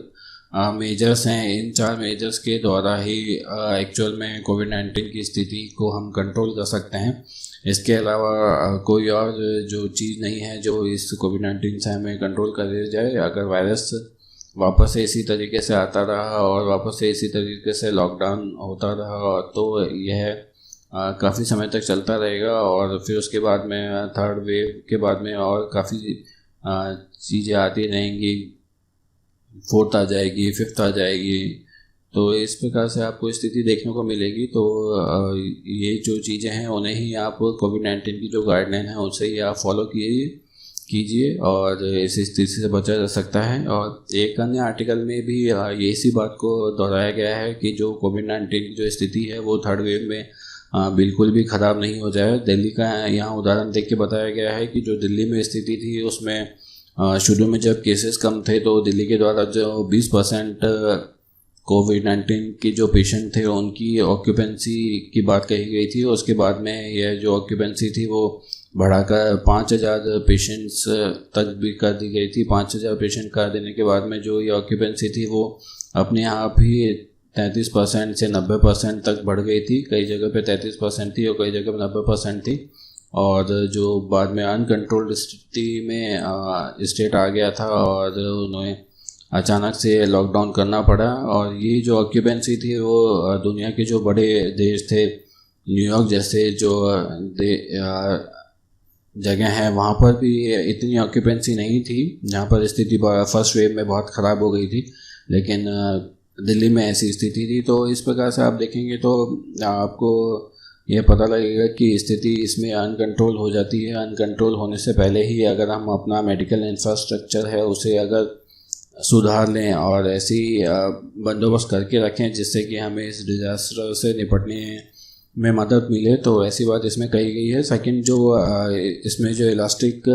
मेजर्स हैं, इन 4 मेजर्स के द्वारा ही एक्चुअल में कोविड-19 की स्थिति को हम कंट्रोल कर सकते हैं। इसके अलावा कोई और जो चीज़ नहीं है जो इस कोविड-19 से हमें कंट्रोल कर दिया जाए। अगर वायरस वापस से इसी तरीके से आता रहा और वापस से इसी तरीके से लॉकडाउन होता रहा, तो यह काफ़ी समय तक चलता रहेगा, और फिर उसके बाद में थर्ड वेव के बाद में और काफ़ी चीज़ें आती रहेंगी, 4th आ जाएगी, 5th आ जाएगी। तो इस प्रकार से आपको स्थिति देखने को मिलेगी। तो ये जो चीज़ें हैं उन्हें ही आप कोविड-19 की जो गाइडलाइन है उससे ही आप फॉलो कीजिए और इस स्थिति से बचा जा सकता है। और एक अन्य आर्टिकल में भी ये इसी बात को दोहराया गया है कि जो कोविड-19 की जो स्थिति है वो थर्ड वेव में बिल्कुल भी ख़राब नहीं हो जाए। दिल्ली का यहाँ उदाहरण देख के बताया गया है कि जो दिल्ली में स्थिति थी उसमें शुरू में जब केसेस कम थे तो दिल्ली के द्वारा जो 20% कोविड-19 के जो पेशेंट थे उनकी ऑक्यूपेंसी की बात कही गई थी। उसके बाद में यह जो ऑक्यूपेंसी थी वो बढ़ाकर 5000 पेशेंट्स तक भी कर दी गई थी। 5000 पेशेंट कर देने के बाद में जो ये ऑक्यूपेंसी थी वो अपने आप ही 33% से 90% तक बढ़ गई थी। कई जगह पे 33% थी और कई जगह पे 90% थी। और जो बाद में अनकंट्रोल्ड स्थिति में स्टेट आ गया था और उन्हें अचानक से लॉकडाउन करना पड़ा। और ये जो ऑक्यूपेंसी थी वो दुनिया के जो बड़े देश थे, न्यूयॉर्क जैसे जो जगह है वहाँ पर भी इतनी ऑक्यूपेंसी नहीं थी, जहाँ पर स्थिति फर्स्ट वेव में बहुत ख़राब हो गई थी, लेकिन दिल्ली में ऐसी स्थिति थी। तो इस प्रकार से आप देखेंगे तो आपको यह पता लगेगा कि स्थिति इसमें अनकंट्रोल हो जाती है। अनकंट्रोल होने से पहले ही अगर हम अपना मेडिकल इंफ्रास्ट्रक्चर है उसे अगर सुधार लें और ऐसी बंदोबस्त करके रखें जिससे कि हमें इस डिज़ास्टर से निपटने में मदद मिले, तो ऐसी बात इसमें कही गई है। सेकंड, जो इसमें जो इलास्टिक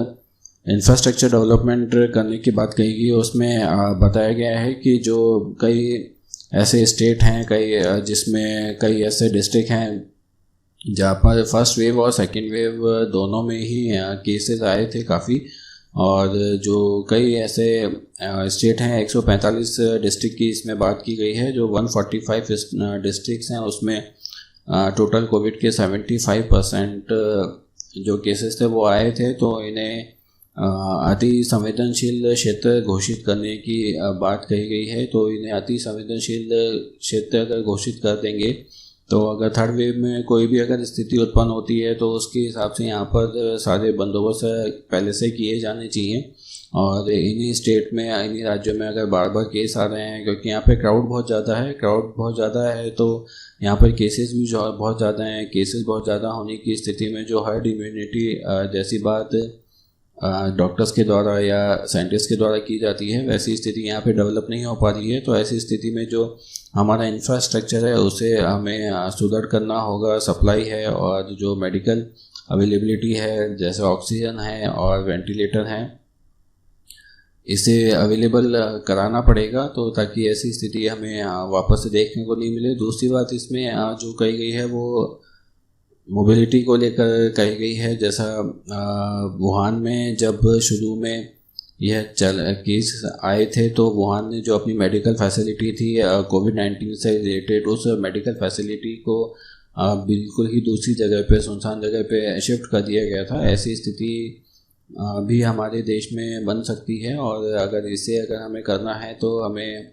इंफ्रास्ट्रक्चर डेवलपमेंट करने की बात कही गई है उसमें बताया गया है कि जो कई ऐसे स्टेट हैं, जिसमें कई ऐसे डिस्ट्रिक्ट हैं जहाँ पर फर्स्ट वेव और सेकंड वेव दोनों में ही केसेस आए थे काफ़ी। और जो कई ऐसे स्टेट हैं, 145 डिस्ट्रिक्ट की इसमें बात की गई है। जो 145 डिस्ट्रिक्ट्स हैं उसमें टोटल कोविड के 75% जो केसेस थे वो आए थे। तो इन्हें अति संवेदनशील क्षेत्र घोषित करने की बात कही गई है। तो इन्हें अति संवेदनशील क्षेत्र अगर घोषित कर देंगे तो अगर थर्ड वेव में कोई भी अगर स्थिति उत्पन्न होती है तो उसके हिसाब से यहाँ पर सारे बंदोबस्त पहले से किए जाने चाहिए। और इन्हीं स्टेट में, इन्हीं राज्यों में अगर बार बार केस आ रहे हैं, क्योंकि यहाँ पे क्राउड बहुत ज़्यादा है तो यहाँ पर केसेस भी बहुत ज़्यादा हैं। केसेस बहुत ज़्यादा होने की स्थिति में जो हर्ड इम्यूनिटी जैसी बात डॉक्टर्स के द्वारा या साइंटिस्ट के द्वारा की जाती है, वैसी स्थिति यहाँ पे डेवलप नहीं हो पा रही है। तो ऐसी स्थिति में जो हमारा इंफ्रास्ट्रक्चर है उसे हमें सुदृढ़ करना होगा। सप्लाई है और जो मेडिकल अवेलेबिलिटी है, जैसे ऑक्सीजन है और वेंटिलेटर हैं, इसे अवेलेबल कराना पड़ेगा, तो ताकि ऐसी स्थिति हमें वापस से देखने को नहीं मिले। दूसरी बात इसमें जो कही गई है वो मोबिलिटी को लेकर कही गई है। जैसा वुहान में जब शुरू में यह केस आए थे तो वुहान ने जो अपनी मेडिकल फैसिलिटी थी कोविड-19 से रिलेटेड, उस मेडिकल फैसिलिटी को बिल्कुल ही दूसरी जगह पे, सुनसान जगह पे शिफ्ट कर दिया गया था। ऐसी स्थिति भी हमारे देश में बन सकती है और अगर हमें करना है तो हमें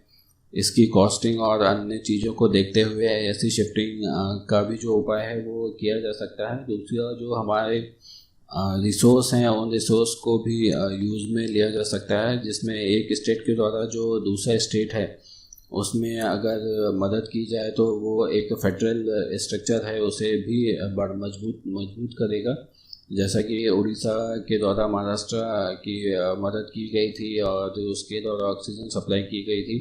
इसकी कॉस्टिंग और अन्य चीज़ों को देखते हुए ऐसी शिफ्टिंग का भी जो उपाय है वो किया जा सकता है। दूसरा, जो हमारे रिसोर्स हैं उन रिसोर्स को भी यूज़ में लिया जा सकता है, जिसमें एक स्टेट के द्वारा जो दूसरा स्टेट है उसमें अगर मदद की जाए तो वो एक फेडरल स्ट्रक्चर है उसे भी मजबूत करेगा। जैसा कि उड़ीसा के द्वारा महाराष्ट्र की मदद की गई थी और उसके द्वारा ऑक्सीजन सप्लाई की गई थी।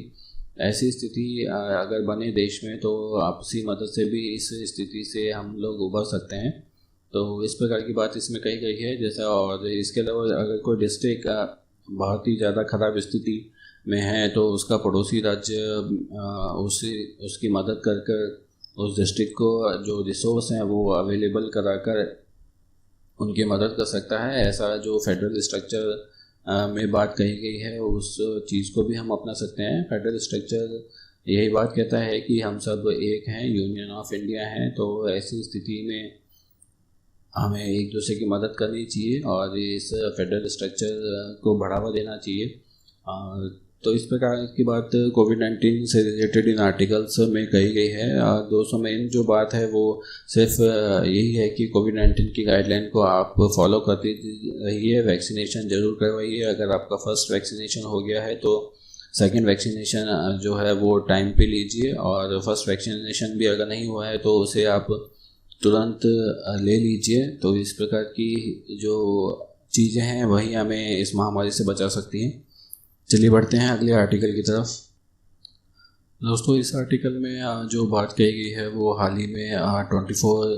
ऐसी स्थिति अगर बने देश में तो आपसी मदद से भी इस स्थिति से हम लोग उभर सकते हैं। तो इस प्रकार की बात इसमें कही गई है। जैसा, और इसके अलावा अगर कोई डिस्ट्रिक्ट बहुत ही ज़्यादा ख़राब स्थिति में है तो उसका पड़ोसी राज्य उसकी मदद कर उस डिस्ट्रिक्ट को जो रिसोर्स हैं वो अवेलेबल कराकर उनकी मदद कर सकता है। ऐसा जो फेडरल स्ट्रक्चर में बात कही गई है उस चीज़ को भी हम अपना सकते हैं। फेडरल स्ट्रक्चर यही बात कहता है कि हम सब एक हैं, यूनियन ऑफ इंडिया हैं। तो ऐसी स्थिति में हमें एक दूसरे की मदद करनी चाहिए और इस फेडरल स्ट्रक्चर को बढ़ावा देना चाहिए। तो इस प्रकार की बात कोविड-19 से रिलेटेड इन आर्टिकल्स में कही गई है। दोस्तों, मेन जो बात है वो सिर्फ यही है कि कोविड-19 की गाइडलाइन को आप फॉलो करते रहिए, वैक्सीनेशन ज़रूर करवाइए। अगर आपका फर्स्ट वैक्सीनेशन हो गया है तो सेकेंड वैक्सीनेशन जो है वो टाइम पे लीजिए, और फर्स्ट वैक्सीनेशन भी अगर नहीं हुआ है तो उसे आप तुरंत ले लीजिए। तो इस प्रकार की जो चीज़ें हैं वही हमें इस महामारी से बचा सकती हैं। चलिए बढ़ते हैं अगले आर्टिकल की तरफ। दोस्तों, इस आर्टिकल में जो बात कही गई है वो हाल ही में 24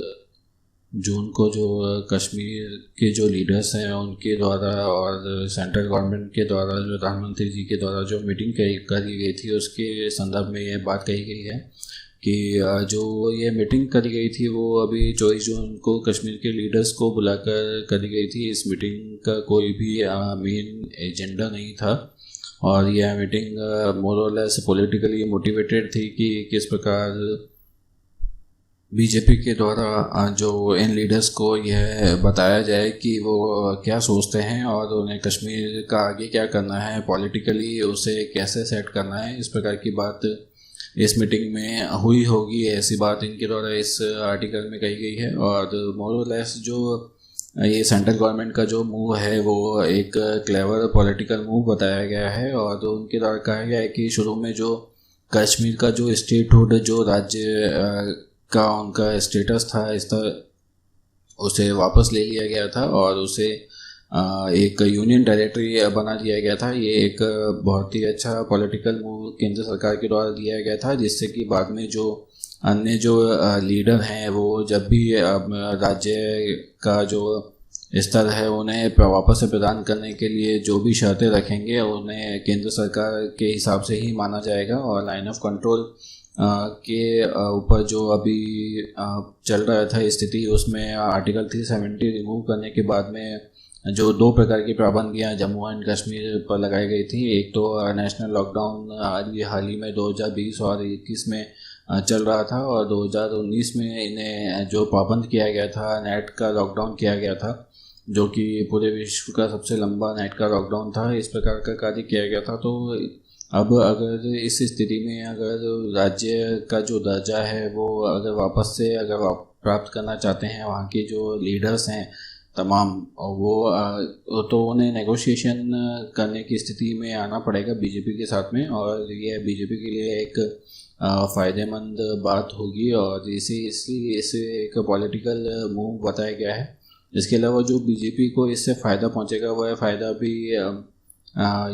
जून को जो कश्मीर के जो लीडर्स हैं उनके द्वारा और सेंट्रल गवर्नमेंट के द्वारा, जो प्रधानमंत्री जी के द्वारा जो मीटिंग करी गई थी उसके संदर्भ में यह बात कही गई है कि जो ये मीटिंग करी गई थी वो अभी 24 जून को कश्मीर के लीडर्स को बुलाकर करी गई थी। इस मीटिंग का कोई भी मेन एजेंडा नहीं था और यह मीटिंग मोर और लेस पॉलिटिकली मोटिवेटेड थी कि किस प्रकार बीजेपी के द्वारा जो इन लीडर्स को यह बताया जाए कि वो क्या सोचते हैं और उन्हें कश्मीर का आगे क्या करना है, पॉलिटिकली उसे कैसे सेट करना है। इस प्रकार की बात इस मीटिंग में हुई होगी, ऐसी बात इनके द्वारा इस आर्टिकल में कही गई है। और मोर और लेस जो ये सेंट्रल गवर्नमेंट का जो मूव है वो एक क्लेवर पॉलिटिकल मूव बताया गया है और उनके द्वारा कहा गया है कि शुरू में जो कश्मीर का जो स्टेटहुड, जो राज्य का उनका स्टेटस था, इस तरह उसे वापस ले लिया गया था और उसे एक यूनियन टेरिटरी बना दिया गया था। ये एक बहुत ही अच्छा पॉलिटिकल मूव केंद्र सरकार के द्वारा लिया गया था, जिससे कि बाद में जो अन्य जो लीडर हैं वो जब भी राज्य का जो स्तर है उन्हें वापस से प्रदान करने के लिए जो भी शर्तें रखेंगे उन्हें केंद्र सरकार के हिसाब से ही माना जाएगा। और लाइन ऑफ कंट्रोल के ऊपर जो अभी चल रहा था स्थिति, उसमें आर्टिकल 370 रिमूव करने के बाद में जो दो प्रकार की पाबंदियां जम्मू एंड कश्मीर पर लगाई गई थी। एक तो नेशनल लॉकडाउन ये हाल ही में 2020 और 2021 में चल रहा था और 2019 में इन्हें जो पाबंद किया गया था, नेट का लॉकडाउन किया गया था, जो कि पूरे विश्व का सबसे लंबा नेट का लॉकडाउन था। इस प्रकार का कार्य किया गया था। तो अब अगर इस स्थिति में अगर राज्य का जो दर्जा है वो अगर वापस से अगर प्राप्त करना चाहते हैं वहाँ के जो लीडर्स हैं तमाम, और वो तो उन्हें नेगोशिएशन करने की स्थिति में आना पड़ेगा बीजेपी के साथ में, और ये बीजेपी के लिए एक फ़ायदेमंद बात होगी, और इसलिए इसे एक पॉलिटिकल मूव बताया गया है। इसके अलावा जो बीजेपी को इससे फ़ायदा पहुंचेगा वह फ़ायदा भी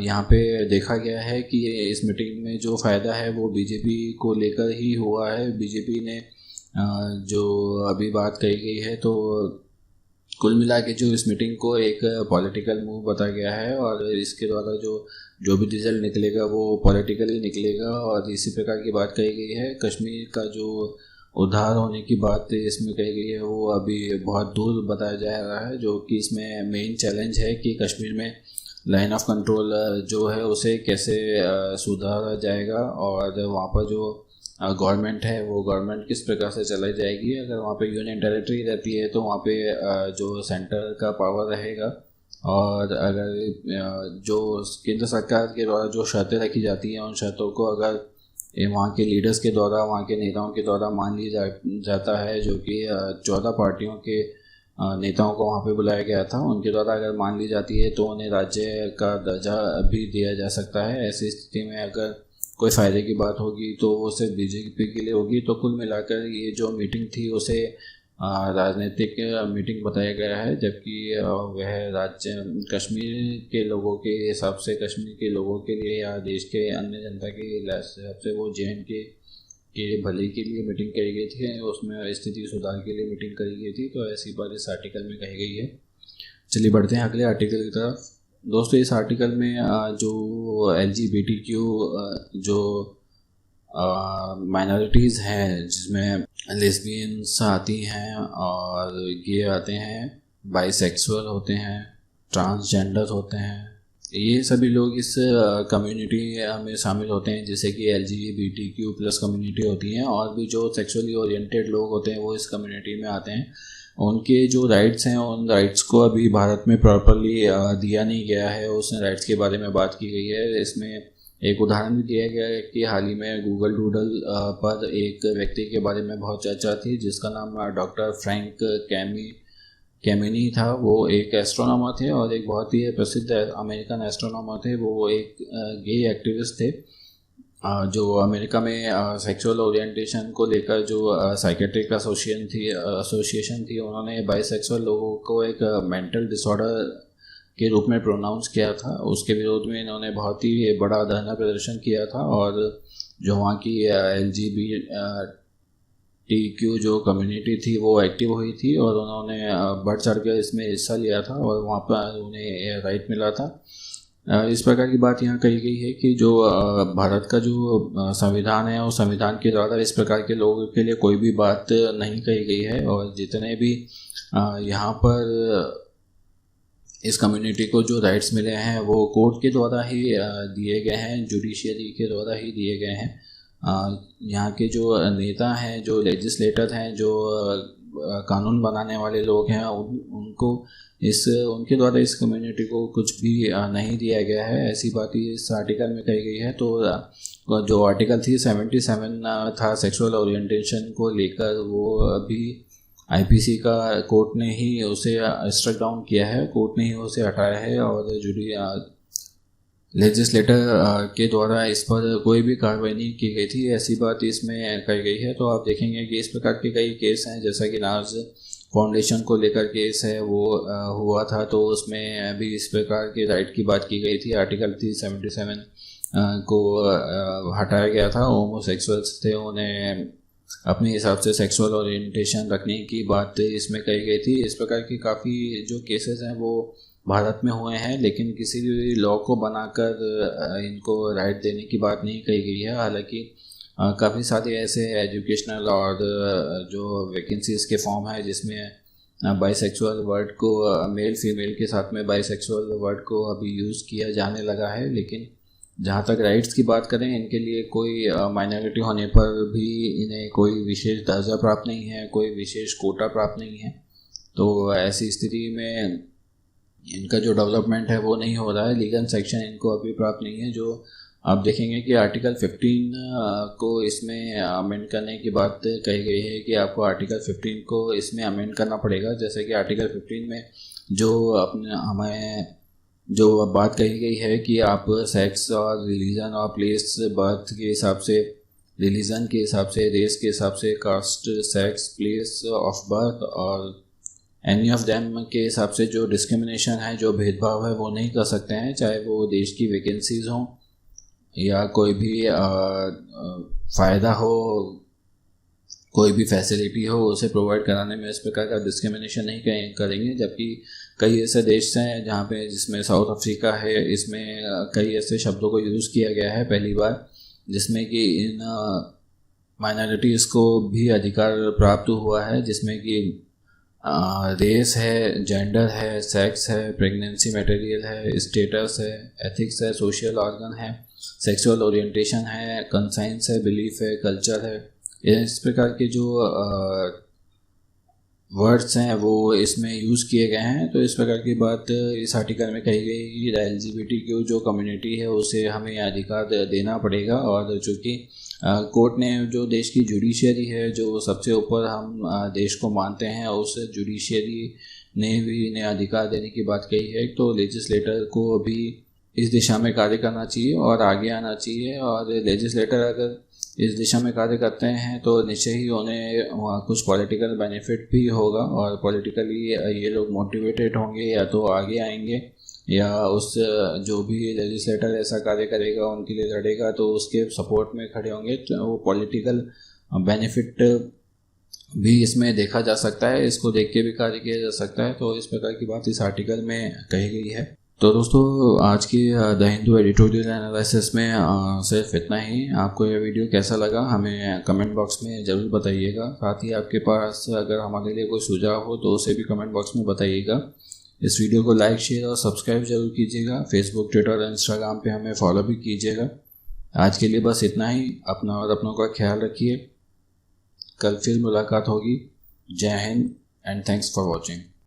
यहाँ पे देखा गया है कि इस मीटिंग में जो फ़ायदा है वो बीजेपी को लेकर ही हुआ है। बीजेपी ने जो अभी बात कही गई है, तो कुल मिला के जो इस मीटिंग को एक पॉलिटिकल मूव बताया गया है, और इसके द्वारा जो जो भी रिजल्ट निकलेगा वो पॉलिटिकली निकलेगा। और इसी प्रकार की बात कही गई है। कश्मीर का जो उद्धार होने की बात इसमें कही गई है वो अभी बहुत दूर बताया जा रहा है, जो कि इसमें मेन चैलेंज है कि कश्मीर में लाइन ऑफ कंट्रोल जो है उसे कैसे सुधारा जाएगा, और वहाँ पर जो गवर्नमेंट है वो गवर्नमेंट किस प्रकार से चलाई जाएगी। अगर वहाँ पे यूनियन टेरिटरी रहती है तो वहाँ पे जो सेंटर का पावर रहेगा, और अगर जो केंद्र सरकार के द्वारा जो शर्तें रखी जाती हैं उन शर्तों को अगर वहाँ के लीडर्स के द्वारा, वहाँ के नेताओं के द्वारा मान लिया जाता है, जो कि 14 पार्टियों के नेताओं को वहाँ पे बुलाया गया था, उनके द्वारा अगर मान ली जाती है तो उन्हें राज्य का दर्जा भी दिया जा सकता है। ऐसी स्थिति में अगर कोई फ़ायदे की बात होगी तो वो सिर्फ बीजेपी के लिए होगी। तो कुल मिलाकर ये जो मीटिंग थी उसे राजनीतिक मीटिंग बताया गया है, जबकि वह राज्य कश्मीर के लोगों के हिसाब से, कश्मीर के लोगों के लिए या देश के अन्य जनता के हिसाब से वो JNK के भले के लिए मीटिंग करी गई थी, उसमें स्थिति सुधार के लिए मीटिंग करी गई थी। तो ऐसी बात इस आर्टिकल में कही गई है। चलिए बढ़ते हैं अगले आर्टिकल की तरफ। दोस्तों इस आर्टिकल में जो LGBTQ जो माइनॉरिटीज़ हैं, जिसमें लेस्बियंस आती हैं और गे आते हैं, बाइसेक्सुअल होते हैं, ट्रांसजेंडर होते हैं, ये सभी लोग इस कम्युनिटी में शामिल होते हैं, जैसे कि LGBTQ+ कम्युनिटी होती हैं, और भी जो सेक्सुअली ओरिएंटेड लोग होते हैं वो इस कम्युनिटी में आते हैं। उनके जो राइट्स हैं उन राइट्स को अभी भारत में प्रॉपरली दिया नहीं गया है। उस राइट्स के बारे में बात की गई है। इसमें एक उदाहरण भी दिया गया है कि हाल ही में गूगल डूडल पर एक व्यक्ति के बारे में बहुत चर्चा थी, जिसका नाम डॉक्टर फ्रैंक कैमिनी था। वो एक एस्ट्रोनॉमर थे और एक बहुत ही प्रसिद्ध अमेरिकन एस्ट्रोनॉमर थे। वो एक गे एक्टिविस्ट थे, जो अमेरिका में सेक्सुअल ओरिएंटेशन को लेकर जो साइकेट्रिक एसोसिएशन थी, उन्होंने बाइसेक्सुअल लोगों को एक मेंटल डिसऑर्डर के रूप में प्रोनाउंस किया था। उसके विरोध में इन्होंने बहुत ही बड़ा धरना प्रदर्शन किया था, और जो वहाँ की LGBTQ जो कम्युनिटी थी वो एक्टिव हुई थी, और उन्होंने बढ़ चढ़ कर इसमें हिस्सा लिया था, और वहाँ पर उन्हें राइट मिला था। इस प्रकार की बात यहाँ कही गई है कि जो भारत का जो संविधान है उस संविधान के द्वारा इस प्रकार के लोगों के लिए कोई भी बात नहीं कही गई है, और जितने भी यहाँ पर इस कम्युनिटी को जो राइट्स मिले हैं वो कोर्ट के द्वारा ही दिए गए हैं, जुडिशियरी के द्वारा ही दिए गए हैं। यहाँ के जो नेता हैं, जो लेजिस्लेटर हैं, जो कानून बनाने वाले लोग हैं, उनको उनके द्वारा इस कम्युनिटी को कुछ भी नहीं दिया गया है। ऐसी बात इस आर्टिकल में कही गई है। तो जो आर्टिकल 377 था सेक्सुअल ओरिएंटेशन को लेकर, वो अभी IPC का कोर्ट ने ही उसे स्ट्रक डाउन किया है, कोर्ट ने ही उसे हटाया है, और लेजिस्लेटर के द्वारा इस पर कोई भी कार्रवाई नहीं की गई थी। ऐसी बात इसमें कही गई है। तो आप देखेंगे कि इस प्रकार के कई केस हैं, जैसा कि नाज फाउंडेशन को लेकर केस है वो हुआ था, तो उसमें भी इस प्रकार के राइट की बात की गई थी। आर्टिकल 377 को हटाया गया था। होमोसेक्सुअल्स थे, उन्हें अपने हिसाब से सेक्सुअल ओरिएंटेशन रखने की बात इसमें कही गई थी। इस प्रकार की काफ़ी जो केसेस हैं वो भारत में हुए हैं, लेकिन किसी भी लॉ को बनाकर इनको राइट देने की बात नहीं कही गई है। हालांकि काफ़ी सारे ऐसे एजुकेशनल और जो वैकेंसीज़ के फॉर्म है जिसमें बाइसेक्सुअल वर्ड को मेल फीमेल के साथ में बाइसेक्सुअल वर्ड को अभी यूज़ किया जाने लगा है। लेकिन जहाँ तक राइट्स की बात करें, इनके लिए कोई माइनॉरिटी होने पर भी इन्हें कोई विशेष दर्जा प्राप्त नहीं है, कोई विशेष कोटा प्राप्त नहीं है। तो ऐसी स्थिति में इनका जो डेवलपमेंट है वो नहीं हो रहा है। लीगल सेक्शन इनको अभी प्राप्त नहीं है, जो आप देखेंगे कि आर्टिकल 15 को इसमें अमेंड करने की बात कही गई है कि आपको आर्टिकल 15 को इसमें अमेंड करना पड़ेगा। जैसे कि आर्टिकल 15 में जो अपने हमें जो बात कही गई है कि आप सेक्स और रिलीजन और प्लेस बर्थ के हिसाब से, रिलीजन के हिसाब से, रेस के हिसाब से, caste, sex, place of birth और एनी ऑफ देम के हिसाब से जो डिस्क्रिमिनेशन है, जो भेदभाव है, वो नहीं कर सकते हैं। चाहे वो देश की वैकेंसीज़ हों या कोई भी फ़ायदा हो, कोई भी फैसिलिटी हो, उसे प्रोवाइड कराने में इस प्रकार का डिस्क्रिमिनेशन नहीं करेंगे। जबकि कई ऐसे देश हैं जहाँ पे, जिसमें साउथ अफ्रीका है, इसमें कई ऐसे शब्दों को यूज़ किया गया है पहली बार, जिसमें कि इन माइनॉरिटीज़ को भी अधिकार प्राप्त हुआ है, जिसमें कि रेस है, जेंडर है, सेक्स है, प्रेगनेंसी मटेरियल है, स्टेटस है, एथिक्स है, सोशल ऑर्गन है, सेक्सुअल ओरिएंटेशन है, कंसाइंस है, बिलीफ है, कल्चर है। इस प्रकार के जो वर्ड्स हैं वो इसमें यूज़ किए गए हैं। तो इस प्रकार की बात इस आर्टिकल में कही गई कि LGBTQ जो कम्युनिटी है उसे हमें अधिकार देना पड़ेगा। और चूँकि कोर्ट ने, जो देश की जुडिशियरी है, जो सबसे ऊपर हम देश को मानते हैं, उस जुडिशियरी ने भी इन्हें अधिकार देने की बात कही है। तो लेजिस्लेटर को अभी इस दिशा में कार्य करना चाहिए और आगे आना चाहिए। और लेजिस्लेटर अगर इस दिशा में कार्य करते हैं तो निश्चय ही उन्हें कुछ पॉलिटिकल बेनिफिट भी होगा और पॉलिटिकली ये लोग मोटिवेटेड होंगे, या तो आगे आएंगे, या उस जो भी लेजिस्लेटर ऐसा कार्य करेगा, उनके लिए लड़ेगा, तो उसके सपोर्ट में खड़े होंगे। तो वो पॉलिटिकल बेनिफिट भी इसमें देखा जा सकता है, इसको देख के भी कार्य किया जा सकता है। तो इस प्रकार की बात इस आर्टिकल में कही गई है। तो दोस्तों, आज की द हिंदू एडिटोरियल एनालिसिस में सिर्फ इतना ही। आपको ये वीडियो कैसा लगा हमें कमेंट बॉक्स में ज़रूर बताइएगा। साथ ही आपके पास अगर हमारे लिए कोई सुझाव हो तो उसे भी कमेंट बॉक्स में बताइएगा। इस वीडियो को लाइक, शेयर और सब्सक्राइब जरूर कीजिएगा। फेसबुक, ट्विटर और इंस्टाग्राम पे हमें फॉलो भी कीजिएगा। आज के लिए बस इतना ही। अपना और अपनों का ख्याल रखिए। कल फिर मुलाकात होगी। जय Hind and thanks for watching.